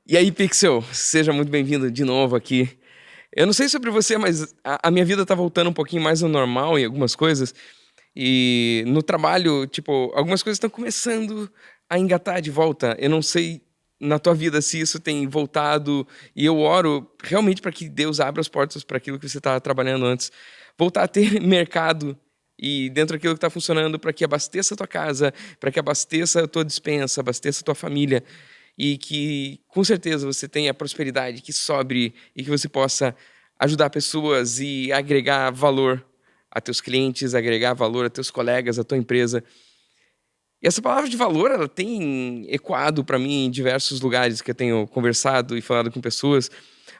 E aí, Pixel, seja muito bem-vindo de novo aqui. Eu não sei sobre você, mas a minha vida tá voltando um pouquinho mais ao normal em algumas coisas. E no trabalho, tipo, algumas coisas estão começando a engatar de volta. Eu não sei na tua vida se isso tem voltado. E eu oro realmente para que Deus abra as portas para aquilo que você estava trabalhando antes. Voltar a ter mercado e dentro daquilo que está funcionando para que abasteça a tua casa, para que abasteça a tua despensa, abasteça a tua família e que com certeza você tenha prosperidade, que sobre e que você possa ajudar pessoas e agregar valor a teus clientes, agregar valor a teus colegas, a tua empresa. E essa palavra de valor, ela tem ecoado para mim em diversos lugares que eu tenho conversado e falado com pessoas.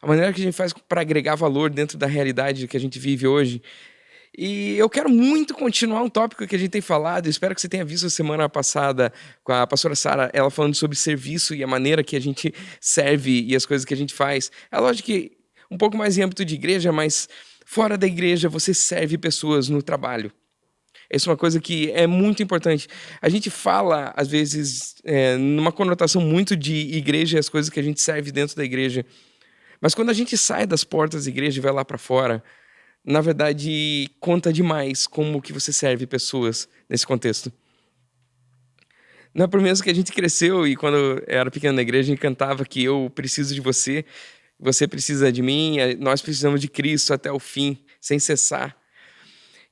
A maneira que a gente faz para agregar valor dentro da realidade que a gente vive hoje. E eu quero muito continuar um tópico que a gente tem falado. Espero que você tenha visto a semana passada com a pastora Sara, ela falando sobre serviço e a maneira que a gente serve e as coisas que a gente faz. É lógico que um pouco mais em âmbito de igreja, mas fora da igreja você serve pessoas no trabalho. Essa é uma coisa que é muito importante. A gente fala, às vezes, numa conotação muito de igreja e as coisas que a gente serve dentro da igreja. Mas quando a gente sai das portas da igreja e vai lá para fora, na verdade, conta demais como que você serve pessoas nesse contexto. Não é por menos que a gente cresceu e quando eu era pequeno na igreja, a gente cantava que eu preciso de você, você precisa de mim, nós precisamos de Cristo até o fim, sem cessar.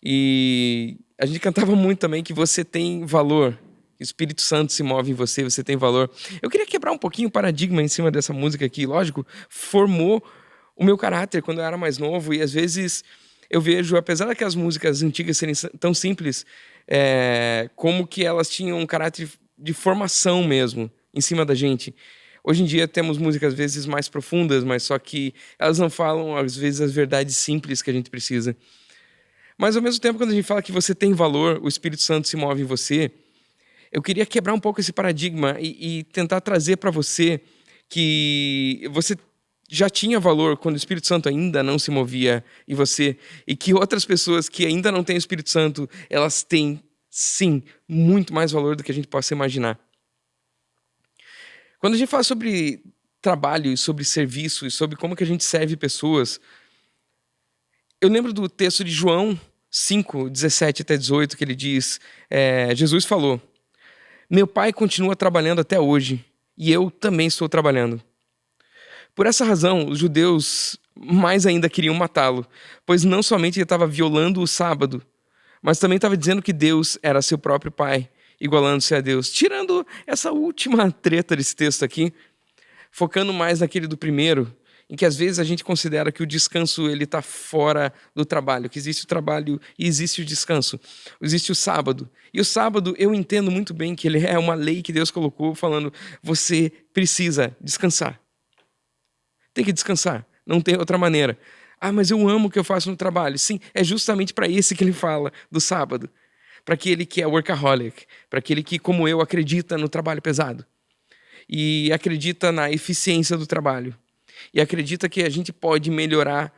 E a gente cantava muito também que você tem valor, o Espírito Santo se move em você, você tem valor. Eu queria quebrar um pouquinho o paradigma em cima dessa música aqui, lógico, formou o meu caráter quando eu era mais novo e às vezes eu vejo, apesar daquelas músicas antigas serem tão simples, como que elas tinham um caráter de formação mesmo em cima da gente. Hoje em dia temos músicas às vezes mais profundas, mas só que elas não falam às vezes as verdades simples que a gente precisa. Mas ao mesmo tempo, quando a gente fala que você tem valor, o Espírito Santo se move em você, eu queria quebrar um pouco esse paradigma e tentar trazer para você que você já tinha valor quando o Espírito Santo ainda não se movia em você e que outras pessoas que ainda não têm o Espírito Santo, elas têm, sim, muito mais valor do que a gente possa imaginar. Quando a gente fala sobre trabalho e sobre serviço e sobre como que a gente serve pessoas, eu lembro do texto de João 5, 17 até 18, que ele diz, Jesus falou, meu pai continua trabalhando até hoje e eu também estou trabalhando. Por essa razão, os judeus mais ainda queriam matá-lo, pois não somente ele estava violando o sábado, mas também estava dizendo que Deus era seu próprio pai, igualando-se a Deus. Tirando essa última treta desse texto aqui, focando mais naquele do primeiro, em que às vezes a gente considera que o descanso ele está fora do trabalho, que existe o trabalho e existe o descanso, existe o sábado. E o sábado eu entendo muito bem que ele é uma lei que Deus colocou falando, você precisa descansar. Tem que descansar, não tem outra maneira. Ah, mas eu amo o que eu faço no trabalho. Sim, é justamente para esse que ele fala do sábado. Para aquele que é workaholic, para aquele que, como eu, acredita no trabalho pesado. E acredita na eficiência do trabalho. E acredita que a gente pode melhorar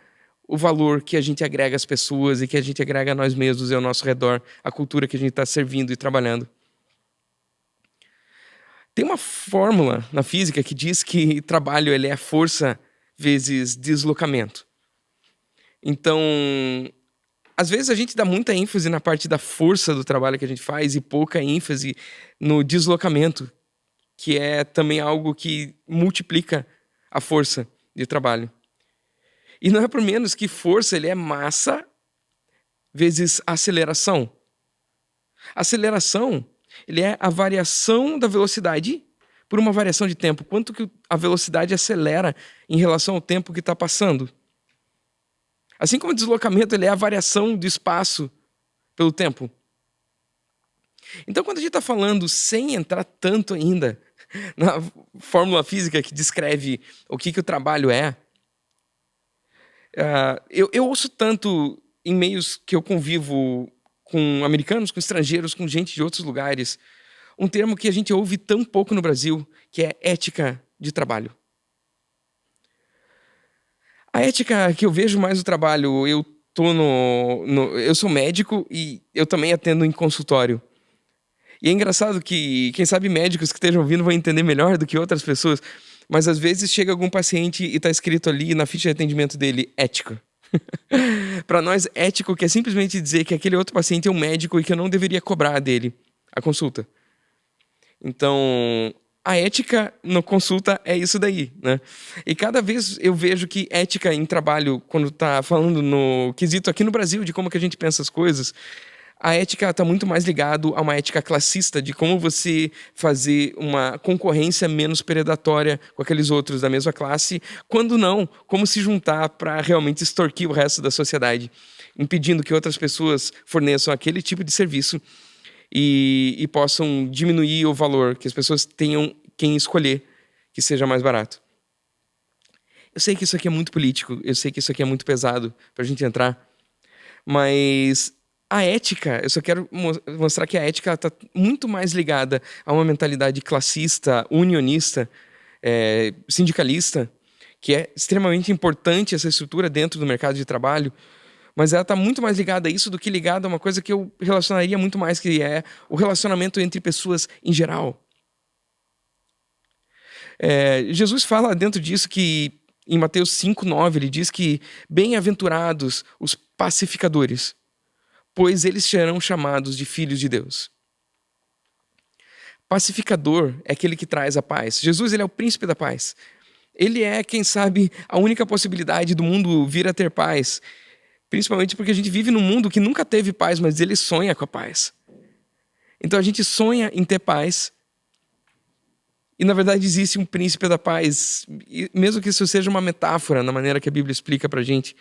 o valor que a gente agrega às pessoas e que a gente agrega a nós mesmos e ao nosso redor, a cultura que a gente está servindo e trabalhando. Tem uma fórmula na física que diz que trabalho ele é força vezes deslocamento. Então, às vezes a gente dá muita ênfase na parte da força do trabalho que a gente faz e pouca ênfase no deslocamento, que é também algo que multiplica a força de trabalho. E não é por menos que força ele é massa vezes aceleração. Aceleração ele é a variação da velocidade por uma variação de tempo. Quanto que a velocidade acelera em relação ao tempo que está passando. Assim como o deslocamento ele é a variação do espaço pelo tempo. Então, quando a gente está falando, sem entrar tanto ainda na fórmula física que descreve o que o trabalho é, eu ouço tanto em meios que eu convivo com americanos, com estrangeiros, com gente de outros lugares, um termo que a gente ouve tão pouco no Brasil, que é ética de trabalho. A ética que eu vejo mais no trabalho, eu sou médico e eu também atendo em consultório. E é engraçado que, quem sabe médicos que estejam ouvindo vão entender melhor do que outras pessoas, Mas às vezes chega algum paciente e está escrito ali na ficha de atendimento dele, ético. Para nós, ético quer simplesmente dizer que aquele outro paciente é um médico e que eu não deveria cobrar dele a consulta. Então, a ética na consulta é isso daí, né? E cada vez eu vejo que ética em trabalho, quando tá falando no quesito aqui no Brasil, de como que a gente pensa as coisas, a ética está muito mais ligado a uma ética classista, de como você fazer uma concorrência menos predatória com aqueles outros da mesma classe, quando não, como se juntar para realmente extorquir o resto da sociedade, impedindo que outras pessoas forneçam aquele tipo de serviço e possam diminuir o valor, que as pessoas tenham quem escolher que seja mais barato. Eu sei que isso aqui é muito político, eu sei que isso aqui é muito pesado para a gente entrar, mas a ética, eu só quero mostrar que a ética está muito mais ligada a uma mentalidade classista, unionista, sindicalista, que é extremamente importante essa estrutura dentro do mercado de trabalho, mas ela está muito mais ligada a isso do que ligada a uma coisa que eu relacionaria muito mais, que é o relacionamento entre pessoas em geral. Jesus fala dentro disso que, em Mateus 5:9, ele diz que bem-aventurados os pacificadores, pois eles serão chamados de filhos de Deus. Pacificador é aquele que traz a paz. Jesus, ele é o príncipe da paz. Ele é, quem sabe, a única possibilidade do mundo vir a ter paz. Principalmente porque a gente vive num mundo que nunca teve paz, mas ele sonha com a paz. Então a gente sonha em ter paz. E na verdade existe um príncipe da paz, mesmo que isso seja uma metáfora na maneira que a Bíblia explica pra gente.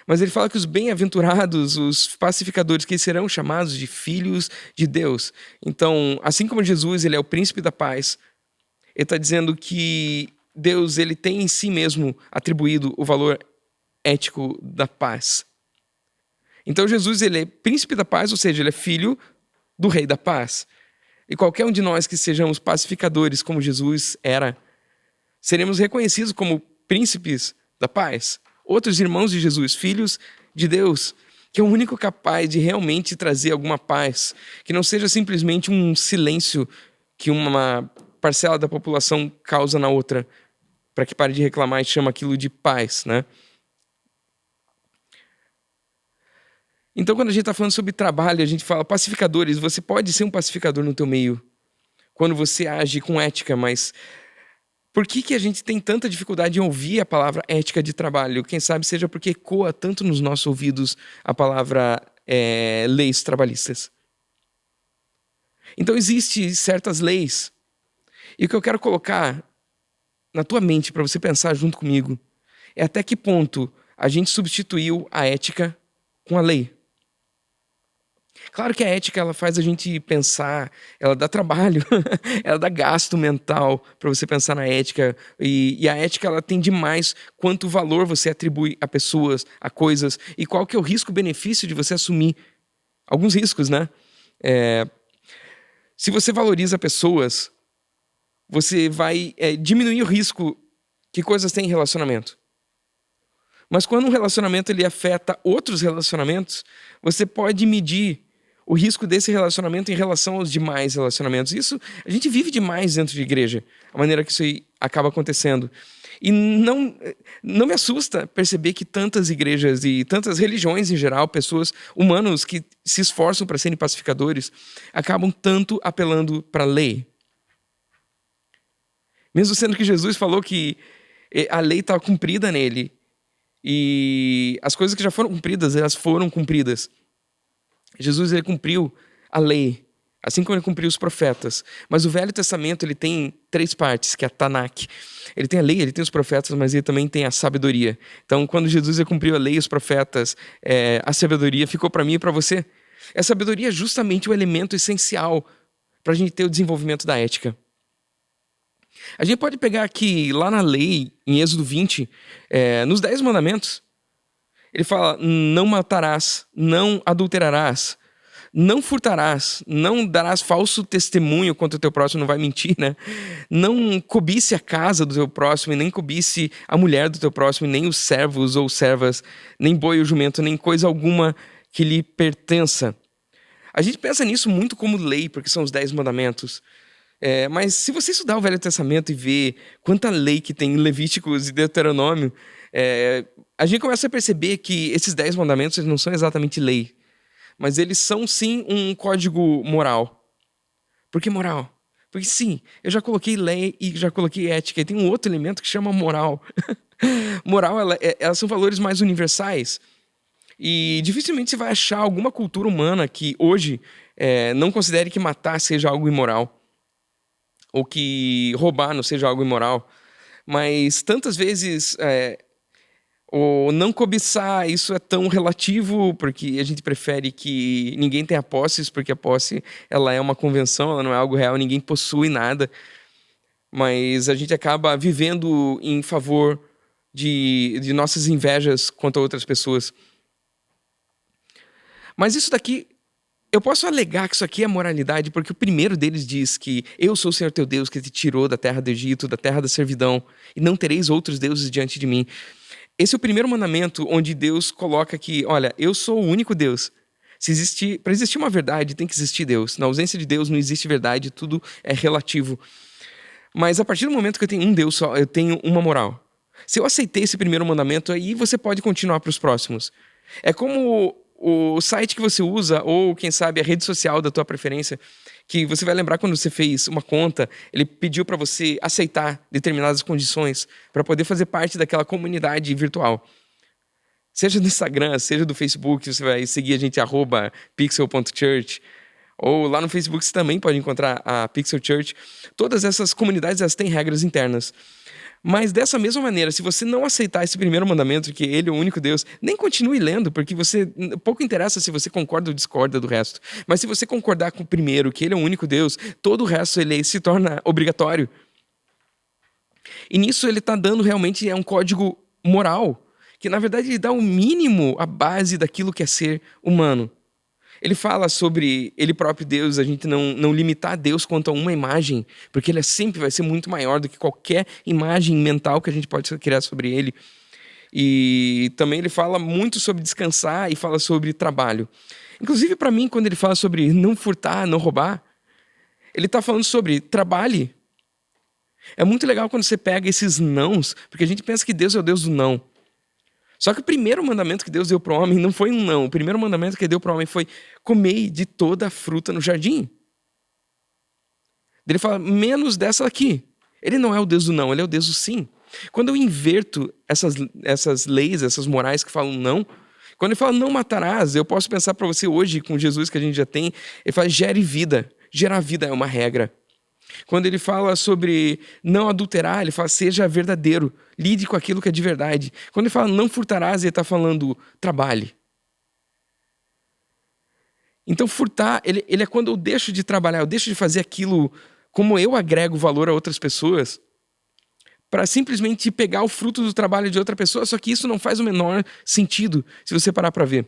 Mas ele fala que os bem-aventurados, os pacificadores, que serão chamados de filhos de Deus. Então, assim como Jesus, ele é o príncipe da paz, ele está dizendo que Deus, ele tem em si mesmo atribuído o valor ético da paz. Então Jesus, ele é príncipe da paz, ou seja, ele é filho do rei da paz. E qualquer um de nós que sejamos pacificadores como Jesus era, seremos reconhecidos como príncipes da paz. Outros irmãos de Jesus, filhos de Deus, que é o único capaz de realmente trazer alguma paz, que não seja simplesmente um silêncio que uma parcela da população causa na outra, para que pare de reclamar e chama aquilo de paz, né? Então, quando a gente está falando sobre trabalho, a gente fala pacificadores. Você pode ser um pacificador no teu meio, quando você age com ética, mas por que a gente tem tanta dificuldade em ouvir a palavra ética de trabalho? Quem sabe seja porque ecoa tanto nos nossos ouvidos a palavra leis trabalhistas. Então, existem certas leis. E o que eu quero colocar na tua mente, para você pensar junto comigo, é até que ponto a gente substituiu a ética com a lei. Claro que a ética, ela faz a gente pensar, ela dá trabalho, ela dá gasto mental para você pensar na ética, e a ética, ela tem demais quanto valor você atribui a pessoas, a coisas, e qual que é o risco-benefício de você assumir alguns riscos, né? Se você valoriza pessoas, você vai diminuir o risco que coisas têm em relacionamento. Mas quando um relacionamento ele afeta outros relacionamentos, você pode medir o risco desse relacionamento em relação aos demais relacionamentos. Isso, a gente vive demais dentro de igreja, a maneira que isso aí acaba acontecendo. E não me assusta perceber que tantas igrejas e tantas religiões em geral, pessoas, humanos que se esforçam para serem pacificadores, acabam tanto apelando para a lei. Mesmo sendo que Jesus falou que a lei estava cumprida nele, e as coisas que já foram cumpridas, elas foram cumpridas. Jesus, ele cumpriu a lei, assim como ele cumpriu os profetas. Mas o Velho Testamento, ele tem 3 partes, que é a Tanakh. Ele tem a lei, ele tem os profetas, mas ele também tem a sabedoria. Então, quando Jesus cumpriu a lei e os profetas, a sabedoria ficou para mim e para você. A sabedoria é justamente o elemento essencial para a gente ter o desenvolvimento da ética. A gente pode pegar aqui, lá na lei, em Êxodo 20, nos 10 mandamentos, ele fala, não matarás, não adulterarás, não furtarás, não darás falso testemunho contra o teu próximo, não vai mentir, né? Não cobice a casa do teu próximo, e nem cobice a mulher do teu próximo, e nem os servos ou servas, nem boi ou jumento, nem coisa alguma que lhe pertença. A gente pensa nisso muito como lei, porque são os 10 mandamentos. Mas se você estudar o Velho Testamento e ver quanta lei que tem em Levíticos e Deuteronômio, a gente começa a perceber que esses 10 mandamentos eles não são exatamente lei, mas eles são sim um código moral. Por que moral? Porque sim, eu já coloquei lei e já coloquei ética, e tem um outro elemento que chama moral. Moral, elas são valores mais universais. E dificilmente você vai achar alguma cultura humana que hoje não considere que matar seja algo imoral. Ou que roubar não seja algo imoral. Mas tantas vezes o não cobiçar, isso é tão relativo, porque a gente prefere que ninguém tenha posses, porque a posse ela é uma convenção, ela não é algo real, ninguém possui nada. Mas a gente acaba vivendo em favor de nossas invejas quanto a outras pessoas. Mas isso daqui, eu posso alegar que isso aqui é moralidade, porque o primeiro deles diz que eu sou o Senhor teu Deus que te tirou da terra do Egito, da terra da servidão, e não tereis outros deuses diante de mim. Esse é o primeiro mandamento onde Deus coloca que, olha, eu sou o único Deus. Para existir uma verdade, tem que existir Deus. Na ausência de Deus não existe verdade, tudo é relativo. Mas a partir do momento que eu tenho um Deus só, eu tenho uma moral. Se eu aceitei esse primeiro mandamento, aí você pode continuar para os próximos. É como o site que você usa, ou quem sabe a rede social da tua preferência, que você vai lembrar quando você fez uma conta, ele pediu para você aceitar determinadas condições para poder fazer parte daquela comunidade virtual. Seja do Instagram, seja do Facebook, você vai seguir a gente @pixel.church, ou lá no Facebook você também pode encontrar a Pixel Church. Todas essas comunidades elas têm regras internas. Mas dessa mesma maneira, se você não aceitar esse primeiro mandamento, que ele é o único Deus, nem continue lendo, porque pouco interessa se você concorda ou discorda do resto. Mas se você concordar com o primeiro, que ele é o único Deus, todo o resto ele se torna obrigatório. E nisso ele está dando realmente um código moral, que na verdade ele dá o mínimo, a base daquilo que é ser humano. Ele fala sobre ele próprio Deus, a gente não limitar Deus quanto a uma imagem, porque ele sempre vai ser muito maior do que qualquer imagem mental que a gente pode criar sobre ele. E também ele fala muito sobre descansar e fala sobre trabalho. Inclusive, para mim, quando ele fala sobre não furtar, não roubar, ele está falando sobre trabalhe. É muito legal quando você pega esses nãos, porque a gente pensa que Deus é o Deus do não. Só que o primeiro mandamento que Deus deu para o homem não foi um não. O primeiro mandamento que ele deu para o homem foi: comei de toda a fruta no jardim. Ele fala, menos dessa aqui. Ele não é o Deus do não, ele é o Deus do sim. Quando eu inverto essas leis, essas morais que falam não, quando ele fala não matarás, eu posso pensar para você hoje, com Jesus que a gente já tem, ele fala gere vida. Gerar vida é uma regra. Quando ele fala sobre não adulterar, ele fala seja verdadeiro, lide com aquilo que é de verdade. Quando ele fala não furtarás, ele está falando trabalhe. Então furtar, ele é quando eu deixo de trabalhar, eu deixo de fazer aquilo como eu agrego valor a outras pessoas, para simplesmente pegar o fruto do trabalho de outra pessoa, só que isso não faz o menor sentido se você parar para ver.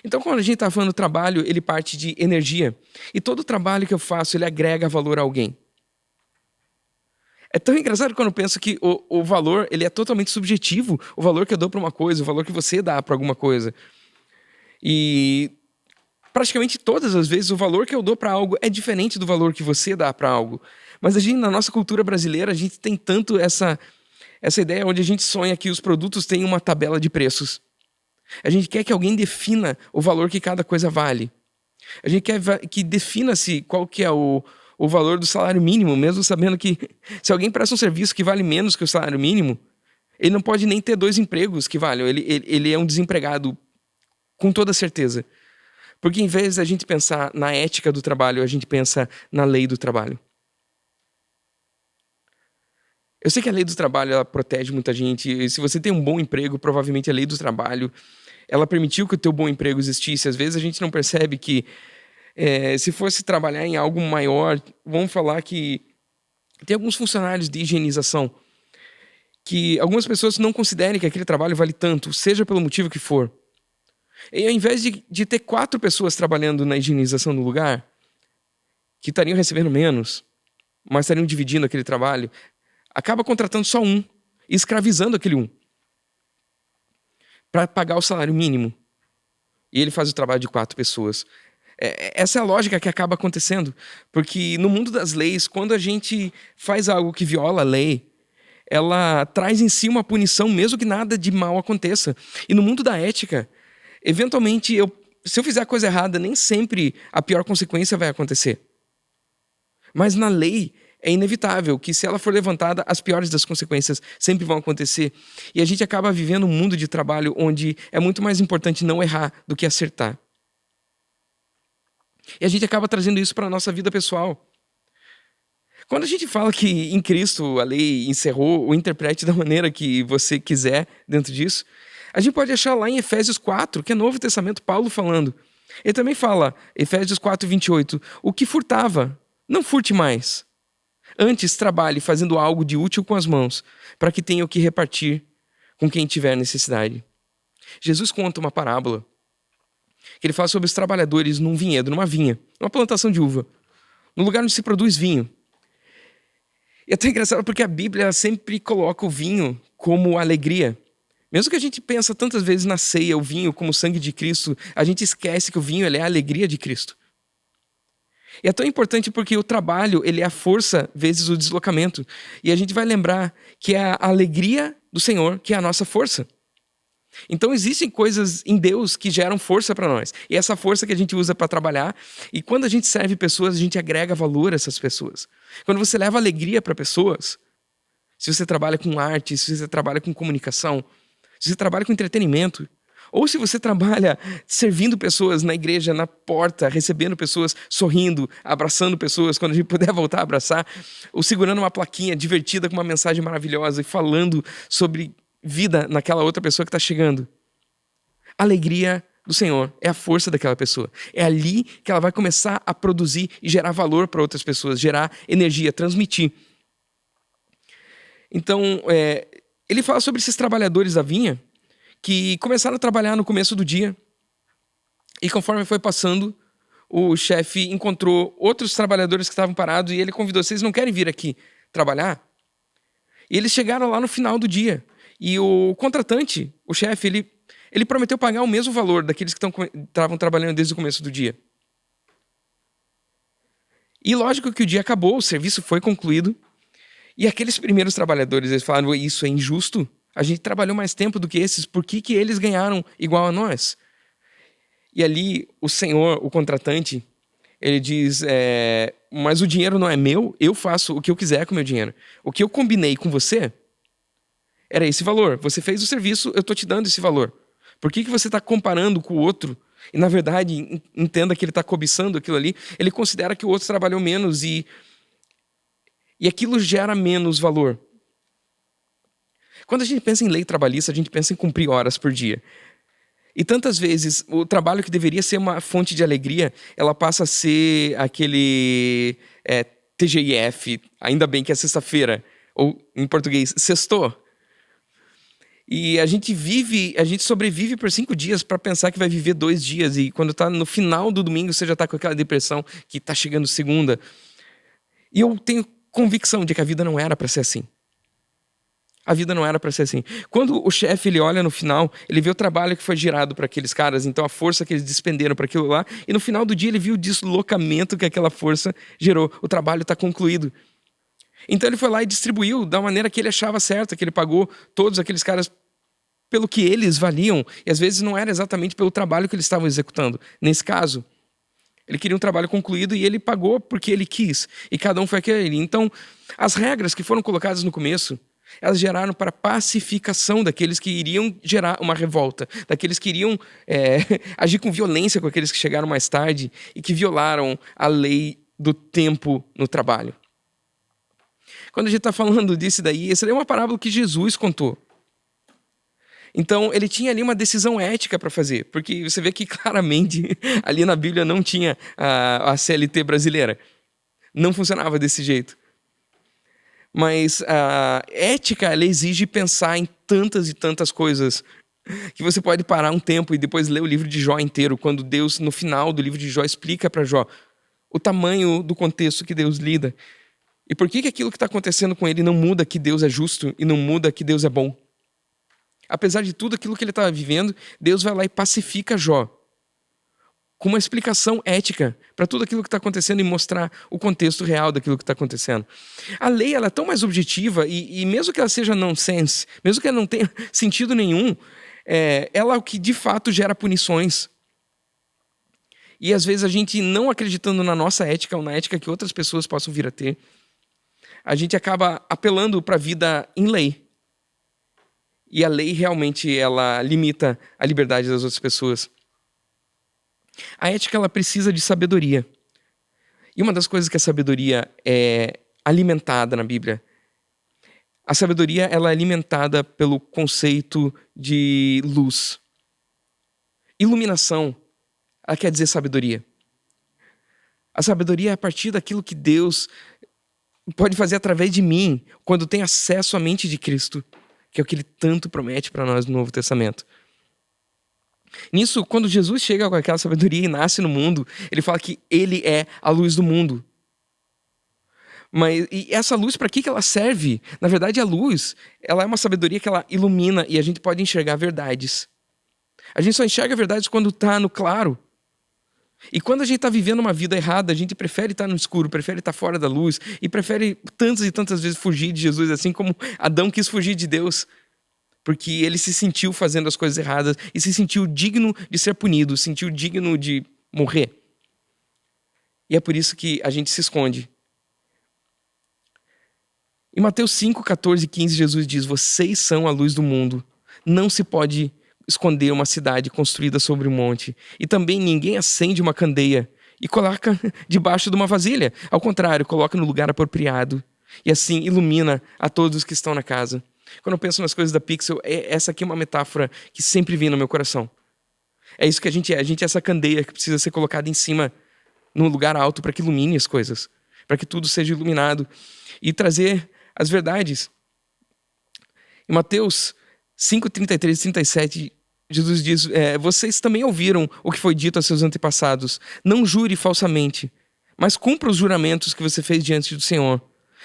Então, quando a gente está falando trabalho, ele parte de energia. E todo trabalho que eu faço, ele agrega valor a alguém. É tão engraçado quando eu penso que o valor, ele é totalmente subjetivo. O valor que eu dou para uma coisa, o valor que você dá para alguma coisa. E praticamente todas as vezes, o valor que eu dou para algo é diferente do valor que você dá para algo. Mas a gente, na nossa cultura brasileira, a gente tem tanto essa ideia onde a gente sonha que os produtos têm uma tabela de preços. A gente quer que alguém defina o valor que cada coisa vale. A gente quer que defina-se qual que é o valor do salário mínimo, mesmo sabendo que se alguém presta um serviço que vale menos que o salário mínimo, ele não pode nem ter 2 empregos que valem. Ele é um desempregado com toda certeza. Porque em vez da gente pensar na ética do trabalho, a gente pensa na lei do trabalho. Eu sei que a lei do trabalho ela protege muita gente. E se você tem um bom emprego, provavelmente a lei do trabalho ela permitiu que o teu bom emprego existisse. Às vezes a gente não percebe que se fosse trabalhar em algo maior, vamos falar que tem alguns funcionários de higienização que algumas pessoas não considerem que aquele trabalho vale tanto, seja pelo motivo que for. E ao invés de ter 4 pessoas trabalhando na higienização do lugar, que estariam recebendo menos, mas estariam dividindo aquele trabalho, acaba contratando só um e escravizando aquele um para pagar o salário mínimo. E ele faz o trabalho de 4 pessoas. Essa é a lógica que acaba acontecendo. Porque no mundo das leis, quando a gente faz algo que viola a lei, ela traz em si uma punição, mesmo que nada de mal aconteça. E no mundo da ética, eventualmente, se eu fizer a coisa errada, nem sempre a pior consequência vai acontecer. Mas na lei, é inevitável que, se ela for levantada, as piores das consequências sempre vão acontecer. E a gente acaba vivendo um mundo de trabalho onde é muito mais importante não errar do que acertar. E a gente acaba trazendo isso para a nossa vida pessoal. Quando a gente fala que em Cristo a lei encerrou, ou interprete da maneira que você quiser dentro disso, a gente pode achar lá em Efésios 4, que é Novo Testamento, Paulo falando. Ele também fala, Efésios 4, 28, o que furtava, não furte mais. Antes, trabalhe fazendo algo de útil com as mãos, para que tenha o que repartir com quem tiver necessidade. Jesus conta uma parábola, que ele fala sobre os trabalhadores num vinhedo, numa vinha, numa plantação de uva, no lugar onde se produz vinho. E é até engraçado porque a Bíblia sempre coloca o vinho como alegria. Mesmo que a gente pensa tantas vezes na ceia, o vinho como o sangue de Cristo, a gente esquece que o vinho ele é a alegria de Cristo. E é tão importante porque o trabalho ele é a força vezes o deslocamento. E a gente vai lembrar que é a alegria do Senhor que é a nossa força. Então existem coisas em Deus que geram força para nós. E essa força que a gente usa para trabalhar. E quando a gente serve pessoas, a gente agrega valor a essas pessoas. Quando você leva alegria para pessoas, se você trabalha com arte, se você trabalha com comunicação, se você trabalha com entretenimento, ou se você trabalha servindo pessoas na igreja, na porta, recebendo pessoas, sorrindo, abraçando pessoas, quando a gente puder voltar a abraçar, ou segurando uma plaquinha divertida com uma mensagem maravilhosa e falando sobre vida naquela outra pessoa que está chegando. A alegria do Senhor é a força daquela pessoa. É ali que ela vai começar a produzir e gerar valor para outras pessoas, gerar energia, transmitir. Então, ele fala sobre esses trabalhadores da vinha que começaram a trabalhar no começo do dia e conforme foi passando, o chefe encontrou outros trabalhadores que estavam parados e ele convidou, vocês não querem vir aqui trabalhar? E eles chegaram lá no final do dia e o contratante, o chefe, ele prometeu pagar o mesmo valor daqueles que estavam trabalhando desde o começo do dia. E lógico que o dia acabou, o serviço foi concluído e aqueles primeiros trabalhadores, eles falaram, isso é injusto? A gente trabalhou mais tempo do que esses, por que eles ganharam igual a nós? E ali o senhor, o contratante, ele diz, mas o dinheiro não é meu, eu faço o que eu quiser com o meu dinheiro. O que eu combinei com você era esse valor. Você fez o serviço, eu estou te dando esse valor. Por que você está comparando com o outro? E na verdade, entenda que ele está cobiçando aquilo ali, ele considera que o outro trabalhou menos e aquilo gera menos valor. Quando a gente pensa em lei trabalhista, a gente pensa em cumprir horas por dia. E tantas vezes, o trabalho que deveria ser uma fonte de alegria, ela passa a ser aquele TGIF, ainda bem que é sexta-feira, ou em português, sextou. E a gente sobrevive por 5 dias para pensar que vai viver 2 dias. E quando está no final do domingo, você já está com aquela depressão que está chegando segunda. E eu tenho convicção de que a vida não era para ser assim. A vida não era para ser assim. Quando o chefe ele olha no final, ele vê o trabalho que foi gerado para aqueles caras, então a força que eles despenderam para aquilo lá, e no final do dia ele viu o deslocamento que aquela força gerou. O trabalho está concluído. Então ele foi lá e distribuiu da maneira que ele achava certa, que ele pagou todos aqueles caras pelo que eles valiam, e às vezes não era exatamente pelo trabalho que eles estavam executando. Nesse caso, ele queria um trabalho concluído e ele pagou porque ele quis, e cada um foi aquele. Então, as regras que foram colocadas no começo, elas geraram para a pacificação daqueles que iriam gerar uma revolta, daqueles que iriam agir com violência com aqueles que chegaram mais tarde e que violaram a lei do tempo no trabalho. Quando a gente está falando disso daí, essa é uma parábola que Jesus contou. Então, ele tinha ali uma decisão ética para fazer, porque você vê que claramente ali na Bíblia não tinha a CLT brasileira. Não funcionava desse jeito. Mas a ética, ela exige pensar em tantas e tantas coisas que você pode parar um tempo e depois ler o livro de Jó inteiro, quando Deus, no final do livro de Jó, explica para Jó o tamanho do contexto que Deus lida. E por que aquilo que está acontecendo com ele não muda que Deus é justo e não muda que Deus é bom? Apesar de tudo aquilo que ele estava vivendo, Deus vai lá e pacifica Jó com uma explicação ética para tudo aquilo que está acontecendo e mostrar o contexto real daquilo que está acontecendo. A lei ela é tão mais objetiva e mesmo que ela seja nonsense, mesmo que ela não tenha sentido nenhum, ela é o que de fato gera punições. E às vezes a gente, não acreditando na nossa ética ou na ética que outras pessoas possam vir a ter, a gente acaba apelando para a vida em lei. E a lei realmente ela limita a liberdade das outras pessoas. A ética ela precisa de sabedoria. E uma das coisas que a sabedoria é alimentada na Bíblia, a sabedoria ela é alimentada pelo conceito de luz. Iluminação, ela quer dizer sabedoria. A sabedoria é a partir daquilo que Deus pode fazer através de mim, quando tem acesso à mente de Cristo, que é o que Ele tanto promete para nós no Novo Testamento. Nisso, quando Jesus chega com aquela sabedoria e nasce no mundo, Ele fala que Ele é a luz do mundo. E essa luz, para que ela serve? Na verdade, a luz, ela é uma sabedoria que ela ilumina e a gente pode enxergar verdades. A gente só enxerga verdades quando está no claro. E quando a gente está vivendo uma vida errada, a gente prefere estar no escuro, prefere estar fora da luz e prefere tantas e tantas vezes fugir de Jesus, assim como Adão quis fugir de Deus, porque ele se sentiu fazendo as coisas erradas e se sentiu digno de ser punido, se sentiu digno de morrer. E é por isso que a gente se esconde. Em Mateus 5, 14 e 15, Jesus diz: vocês são a luz do mundo. Não se pode esconder uma cidade construída sobre um monte. E também ninguém acende uma candeia e coloca debaixo de uma vasilha. Ao contrário, coloca no lugar apropriado. E assim ilumina a todos os que estão na casa. Quando eu penso nas coisas da Pixel, essa aqui é uma metáfora que sempre vem no meu coração. É isso que a gente é. A gente é essa candeia que precisa ser colocada em cima, num lugar alto, para que ilumine as coisas. Para que tudo seja iluminado. E trazer as verdades. Em Mateus 5, 33 e 37, Jesus diz: vocês também ouviram o que foi dito a seus antepassados. Não jure falsamente, mas cumpra os juramentos que você fez diante do Senhor.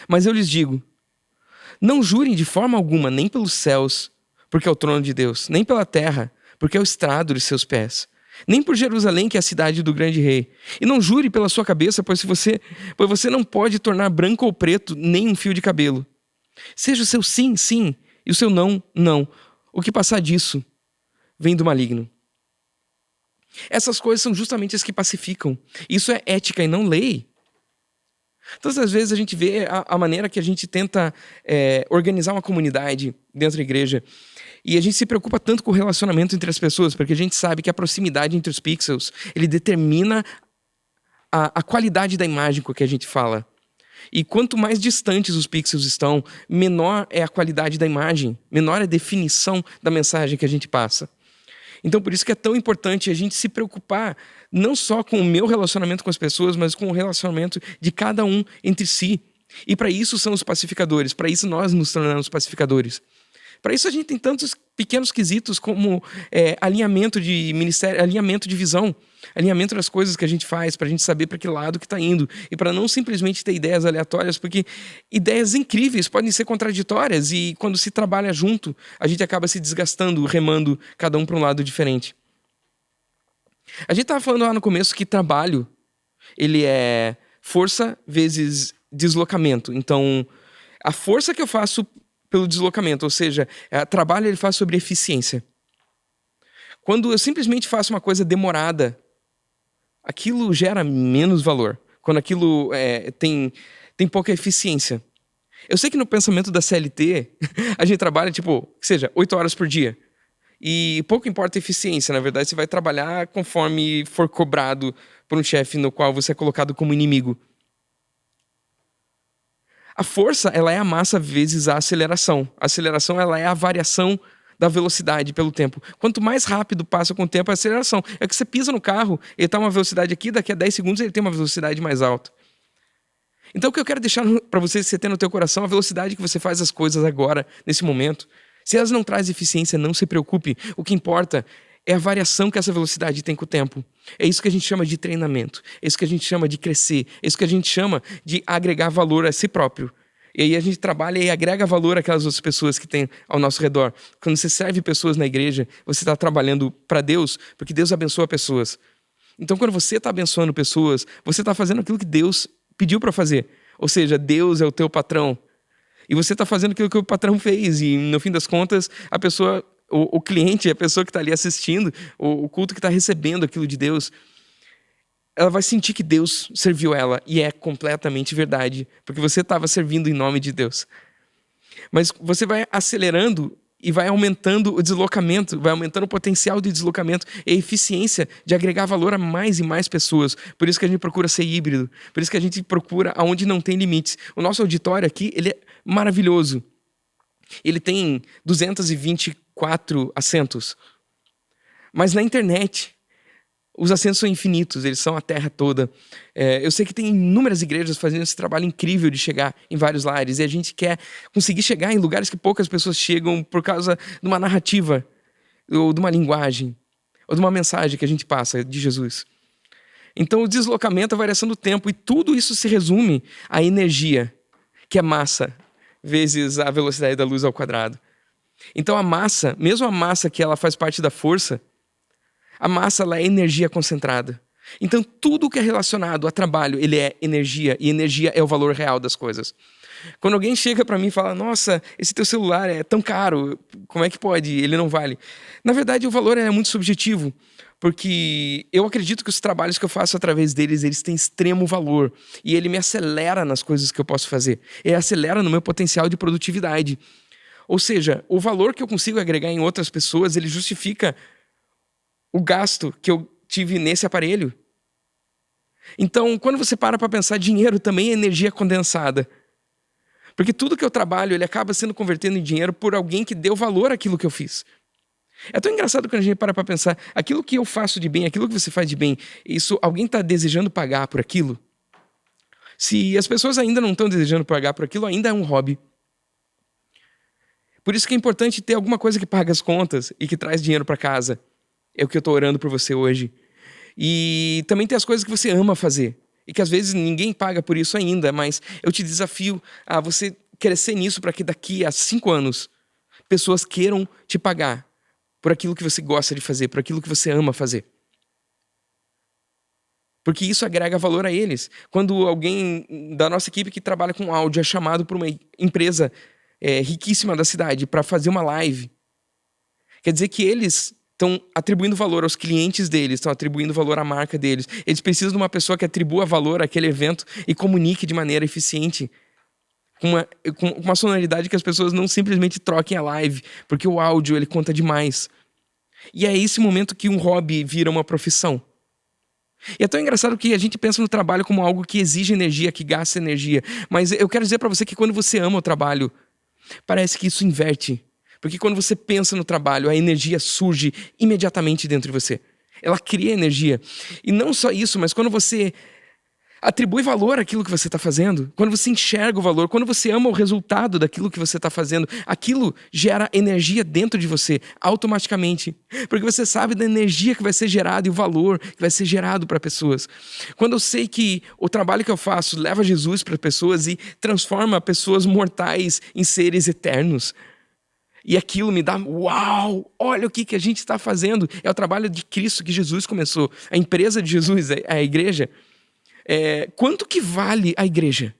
Mas eu lhes digo: não jurem de forma alguma, nem pelos céus, porque é o trono de Deus, nem pela terra, porque é o estrado de seus pés, nem por Jerusalém, que é a cidade do grande rei. E não jure pela sua cabeça, pois você não pode tornar branco ou preto nem um fio de cabelo. Seja o seu sim, sim, e o seu não, não. O que passar disso vem do maligno. Essas coisas são justamente as que pacificam. Isso é ética e não lei. Todas as vezes a gente vê a maneira que a gente tenta organizar uma comunidade dentro da igreja. E a gente se preocupa tanto com o relacionamento entre as pessoas, porque a gente sabe que a proximidade entre os pixels, ele determina a qualidade da imagem com que a gente fala. E quanto mais distantes os pixels estão, menor é a qualidade da imagem, menor é a definição da mensagem que a gente passa. Então, por isso que é tão importante a gente se preocupar não só com o meu relacionamento com as pessoas, mas com o relacionamento de cada um entre si. E para isso são os pacificadores, para isso nós nos tornamos pacificadores. Para isso a gente tem tantos pequenos quesitos como alinhamento de ministério, alinhamento de visão, alinhamento das coisas que a gente faz, para a gente saber para que lado que está indo. E para não simplesmente ter ideias aleatórias, porque ideias incríveis podem ser contraditórias e quando se trabalha junto, a gente acaba se desgastando, remando cada um para um lado diferente. A gente estava falando lá no começo que trabalho, ele é força vezes deslocamento. Então, a força que eu faço pelo deslocamento, ou seja, trabalho ele faz sobre eficiência. Quando eu simplesmente faço uma coisa demorada, aquilo gera menos valor. Quando aquilo tem pouca eficiência. Eu sei que no pensamento da CLT, a gente trabalha, que seja, 8 horas por dia. E pouco importa a eficiência, na verdade, você vai trabalhar conforme for cobrado por um chefe no qual você é colocado como inimigo. A força, ela é a massa vezes a aceleração. A aceleração, ela é a variação da velocidade pelo tempo. Quanto mais rápido passa com o tempo, a aceleração. É que você pisa no carro, ele está uma velocidade aqui, daqui a 10 segundos ele tem uma velocidade mais alta. Então o que eu quero deixar para você ter no teu coração é a velocidade que você faz as coisas agora, nesse momento. Se elas não trazem eficiência, não se preocupe. O que importa é a variação que essa velocidade tem com o tempo. É isso que a gente chama de treinamento. É isso que a gente chama de crescer. É isso que a gente chama de agregar valor a si próprio. E aí a gente trabalha e agrega valor àquelas outras pessoas que tem ao nosso redor. Quando você serve pessoas na igreja, você está trabalhando para Deus, porque Deus abençoa pessoas. Então, quando você está abençoando pessoas, você está fazendo aquilo que Deus pediu para fazer. Ou seja, Deus é o teu patrão. E você está fazendo aquilo que o patrão fez. E, no fim das contas, a pessoa, o cliente, a pessoa que está ali assistindo, o culto que está recebendo aquilo de Deus, ela vai sentir que Deus serviu ela. E é completamente verdade. Porque você estava servindo em nome de Deus. Mas você vai acelerando e vai aumentando o deslocamento, vai aumentando o potencial de deslocamento e a eficiência de agregar valor a mais e mais pessoas. Por isso que a gente procura ser híbrido, por isso que a gente procura aonde não tem limites. O nosso auditório aqui, ele é maravilhoso. Ele tem 224 assentos. Mas na internet, os assentos são infinitos, eles são a terra toda. Eu sei que tem inúmeras igrejas fazendo esse trabalho incrível de chegar em vários lares. E a gente quer conseguir chegar em lugares que poucas pessoas chegam por causa de uma narrativa, ou de uma linguagem, ou de uma mensagem que a gente passa de Jesus. Então o deslocamento, a variação do tempo, e tudo isso se resume à energia, que é massa, vezes a velocidade da luz ao quadrado. Então a massa, mesmo a massa que ela faz parte da força, a massa, ela é energia concentrada. Então, tudo que é relacionado a trabalho, ele é energia. E energia é o valor real das coisas. Quando alguém chega para mim e fala, nossa, esse teu celular é tão caro, como é que pode? Ele não vale. Na verdade, o valor é muito subjetivo. Porque eu acredito que os trabalhos que eu faço através deles, eles têm extremo valor. E ele me acelera nas coisas que eu posso fazer. Ele acelera no meu potencial de produtividade. Ou seja, o valor que eu consigo agregar em outras pessoas, ele justifica o gasto que eu tive nesse aparelho. Então, quando você para pensar, dinheiro também é energia condensada. Porque tudo que eu trabalho, ele acaba sendo convertendo em dinheiro por alguém que deu valor àquilo que eu fiz. É tão engraçado quando a gente para pensar, aquilo que eu faço de bem, aquilo que você faz de bem, isso alguém está desejando pagar por aquilo? Se as pessoas ainda não estão desejando pagar por aquilo, ainda é um hobby. Por isso que é importante ter alguma coisa que paga as contas e que traz dinheiro para casa. É o que eu estou orando por você hoje. E também tem as coisas que você ama fazer. E que às vezes ninguém paga por isso ainda, mas eu te desafio a você crescer nisso para que daqui a 5 anos pessoas queiram te pagar por aquilo que você gosta de fazer, por aquilo que você ama fazer. Porque isso agrega valor a eles. Quando alguém da nossa equipe que trabalha com áudio é chamado por uma empresa riquíssima da cidade para fazer uma live, quer dizer que eles estão atribuindo valor aos clientes deles, estão atribuindo valor à marca deles. Eles precisam de uma pessoa que atribua valor àquele evento e comunique de maneira eficiente, com uma sonoridade que as pessoas não simplesmente troquem a live, porque o áudio ele conta demais. E é esse momento que um hobby vira uma profissão. E é tão engraçado que a gente pensa no trabalho como algo que exige energia, que gasta energia. Mas eu quero dizer para você que quando você ama o trabalho, parece que isso inverte. Porque quando você pensa no trabalho, a energia surge imediatamente dentro de você. Ela cria energia. E não só isso, mas quando você atribui valor àquilo que você está fazendo, quando você enxerga o valor, quando você ama o resultado daquilo que você está fazendo, aquilo gera energia dentro de você, automaticamente. Porque você sabe da energia que vai ser gerada e o valor que vai ser gerado para pessoas. Quando eu sei que o trabalho que eu faço leva Jesus para pessoas e transforma pessoas mortais em seres eternos, e aquilo me dá, uau, olha o que a gente está fazendo. É o trabalho de Cristo que Jesus começou. A empresa de Jesus, a igreja. Quanto que vale a igreja?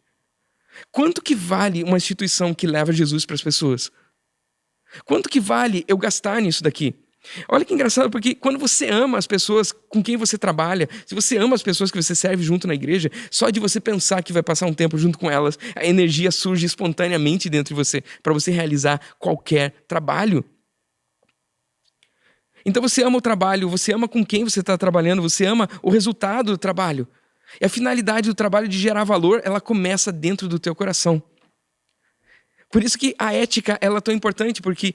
Quanto que vale uma instituição que leva Jesus para as pessoas? Quanto que vale eu gastar nisso daqui? Olha que engraçado, porque quando você ama as pessoas com quem você trabalha, se você ama as pessoas que você serve junto na igreja, só de você pensar que vai passar um tempo junto com elas, a energia surge espontaneamente dentro de você, para você realizar qualquer trabalho. Então você ama o trabalho, você ama com quem você está trabalhando, você ama o resultado do trabalho. E a finalidade do trabalho de gerar valor, ela começa dentro do teu coração. Por isso que a ética ela é tão importante, porque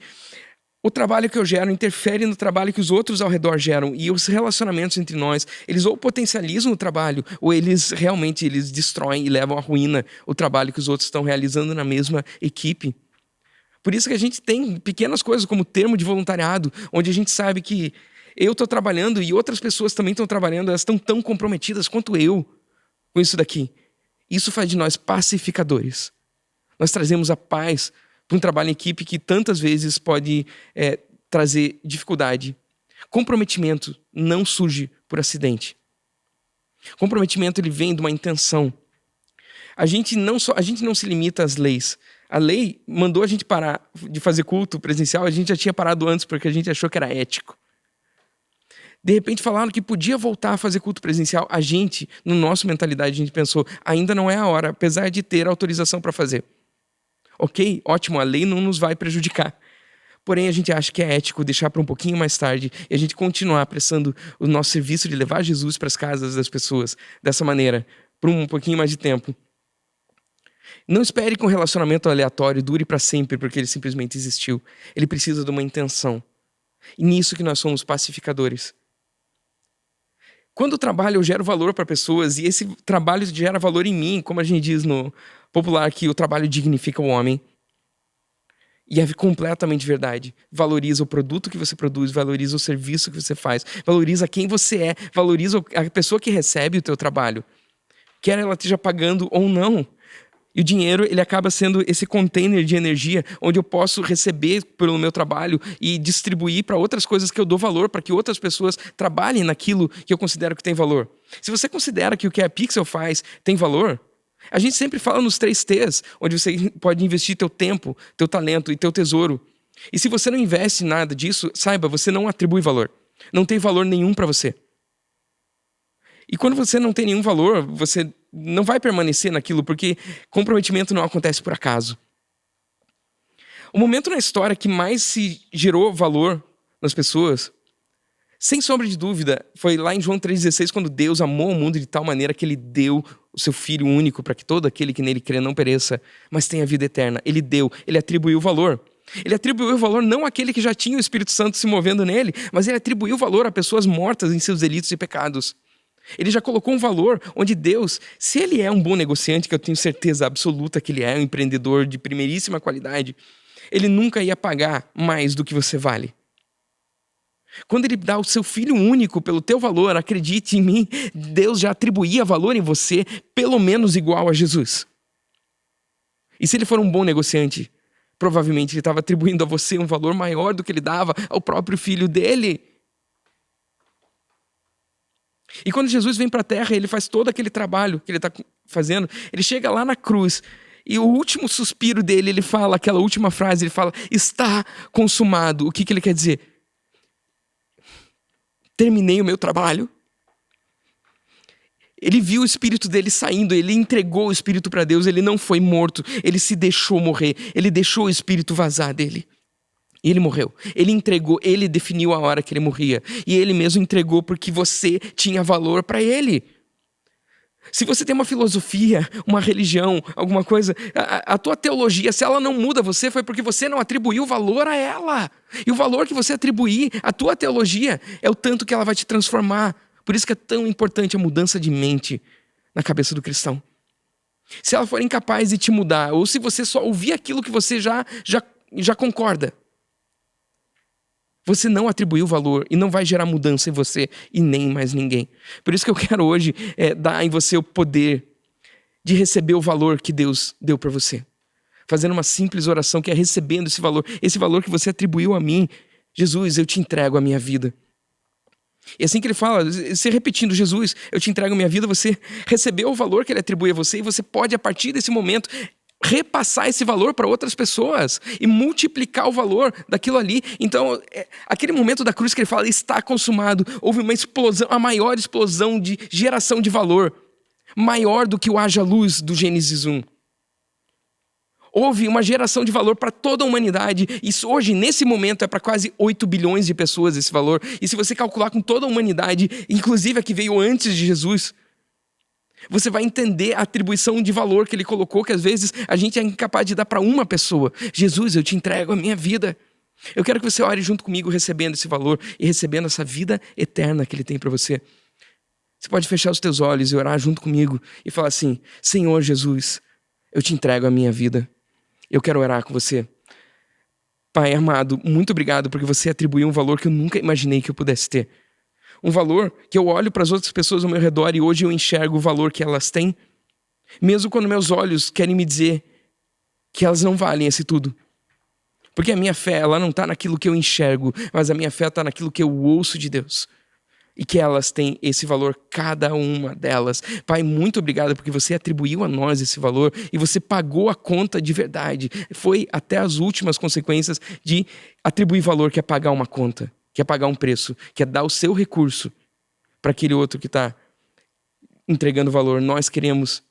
o trabalho que eu gero interfere no trabalho que os outros ao redor geram. E os relacionamentos entre nós, eles ou potencializam o trabalho, ou eles realmente destroem e levam à ruína o trabalho que os outros estão realizando na mesma equipe. Por isso que a gente tem pequenas coisas como termo de voluntariado, onde a gente sabe que eu estou trabalhando e outras pessoas também estão trabalhando, elas estão tão comprometidas quanto eu com isso daqui. Isso faz de nós pacificadores. Nós trazemos a paz para um trabalho em equipe que tantas vezes pode trazer dificuldade. Comprometimento não surge por acidente. Comprometimento, ele vem de uma intenção. A gente não se limita às leis. A lei mandou a gente parar de fazer culto presencial, a gente já tinha parado antes porque a gente achou que era ético. De repente falaram que podia voltar a fazer culto presencial. A gente, no nosso mentalidade, a gente pensou, ainda não é a hora, apesar de ter autorização para fazer. Ok, ótimo, a lei não nos vai prejudicar. Porém, a gente acha que é ético deixar para um pouquinho mais tarde e a gente continuar prestando o nosso serviço de levar Jesus para as casas das pessoas dessa maneira, por um pouquinho mais de tempo. Não espere que um relacionamento aleatório dure para sempre porque ele simplesmente existiu. Ele precisa de uma intenção. E nisso que nós somos pacificadores. Quando eu trabalho, eu gero valor para pessoas e esse trabalho gera valor em mim, como a gente diz no popular que o trabalho dignifica o homem. E é completamente verdade. Valoriza o produto que você produz, valoriza o serviço que você faz, valoriza quem você é, valoriza a pessoa que recebe o teu trabalho. Quer ela esteja pagando ou não. E o dinheiro, ele acaba sendo esse container de energia onde eu posso receber pelo meu trabalho e distribuir para outras coisas que eu dou valor, para que outras pessoas trabalhem naquilo que eu considero que tem valor. Se você considera que o que a Pixel faz tem valor, a gente sempre fala nos 3 T's, onde você pode investir teu tempo, teu talento e teu tesouro. E se você não investe nada disso, saiba, você não atribui valor. Não tem valor nenhum para você. E quando você não tem nenhum valor, você não vai permanecer naquilo, porque comprometimento não acontece por acaso. O momento na história que mais se gerou valor nas pessoas, sem sombra de dúvida, foi lá em João 3,16, quando Deus amou o mundo de tal maneira que ele deu o seu Filho único para que todo aquele que nele crê não pereça, mas tenha vida eterna. Ele deu, ele atribuiu valor. Ele atribuiu valor não àquele que já tinha o Espírito Santo se movendo nele, mas ele atribuiu valor a pessoas mortas em seus delitos e pecados. Ele já colocou um valor onde Deus, se ele é um bom negociante, que eu tenho certeza absoluta que ele é um empreendedor de primeiríssima qualidade, ele nunca ia pagar mais do que você vale. Quando ele dá o seu Filho único pelo teu valor, acredite em mim, Deus já atribuía valor em você pelo menos igual a Jesus. E se ele for um bom negociante, provavelmente ele estava atribuindo a você um valor maior do que ele dava ao próprio Filho dele. E quando Jesus vem para a terra, ele faz todo aquele trabalho que ele está fazendo, ele chega lá na cruz, e o último suspiro dele, ele fala aquela última frase, ele fala, está consumado. O que ele quer dizer? Terminei o meu trabalho. Ele viu o espírito dele saindo, ele entregou o espírito para Deus, ele não foi morto, ele se deixou morrer, ele deixou o espírito vazar dele. E ele morreu. Ele entregou, ele definiu a hora que ele morria. E ele mesmo entregou porque você tinha valor para ele. Se você tem uma filosofia, uma religião, alguma coisa, a tua teologia, se ela não muda você, foi porque você não atribuiu valor a ela. E o valor que você atribuir à tua teologia é o tanto que ela vai te transformar. Por isso que é tão importante a mudança de mente na cabeça do cristão. Se ela for incapaz de te mudar, ou se você só ouvir aquilo que você já concorda, você não atribuiu valor e não vai gerar mudança em você e nem mais ninguém. Por isso que eu quero hoje dar em você o poder de receber o valor que Deus deu para você. Fazendo uma simples oração que é recebendo esse valor que você atribuiu a mim. Jesus, eu te entrego a minha vida. E assim que ele fala, você repetindo, Jesus, eu te entrego a minha vida, você recebeu o valor que ele atribui a você e você pode, a partir desse momento, repassar esse valor para outras pessoas e multiplicar o valor daquilo ali. Então, aquele momento da cruz que ele fala, está consumado, houve uma explosão, a maior explosão de geração de valor, maior do que o haja luz do Gênesis 1. Houve uma geração de valor para toda a humanidade. Isso hoje, nesse momento, é para quase 8 bilhões de pessoas esse valor. E se você calcular com toda a humanidade, inclusive a que veio antes de Jesus, você vai entender a atribuição de valor que ele colocou, que às vezes a gente é incapaz de dar para uma pessoa. Jesus, eu te entrego a minha vida. Eu quero que você ore junto comigo recebendo esse valor e recebendo essa vida eterna que ele tem para você. Você pode fechar os teus olhos e orar junto comigo e falar assim, Senhor Jesus, eu te entrego a minha vida. Eu quero orar com você. Pai amado, muito obrigado porque você atribuiu um valor que eu nunca imaginei que eu pudesse ter. Um valor que eu olho para as outras pessoas ao meu redor e hoje eu enxergo o valor que elas têm, mesmo quando meus olhos querem me dizer que elas não valem esse tudo. Porque a minha fé, ela não está naquilo que eu enxergo, mas a minha fé está naquilo que eu ouço de Deus. e que elas têm esse valor, cada uma delas. Pai, muito obrigado porque você atribuiu a nós esse valor e você pagou a conta de verdade. Foi até as últimas consequências de atribuir valor, que é pagar uma conta, que é pagar um preço, que é dar o seu recurso para aquele outro que está entregando valor. Nós queremos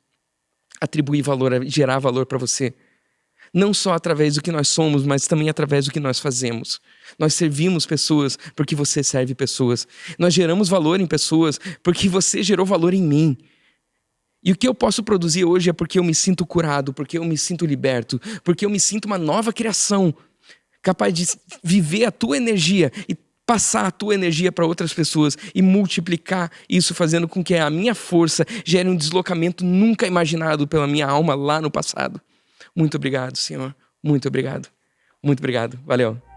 atribuir valor, gerar valor para você. Não só através do que nós somos, mas também através do que nós fazemos. Nós servimos pessoas porque você serve pessoas. Nós geramos valor em pessoas porque você gerou valor em mim. E o que eu posso produzir hoje é porque eu me sinto curado, porque eu me sinto liberto, porque eu me sinto uma nova criação, capaz de viver a tua energia e passar a tua energia para outras pessoas e multiplicar isso, fazendo com que a minha força gere um deslocamento nunca imaginado pela minha alma lá no passado. Muito obrigado, Senhor. Muito obrigado. Muito obrigado. Valeu.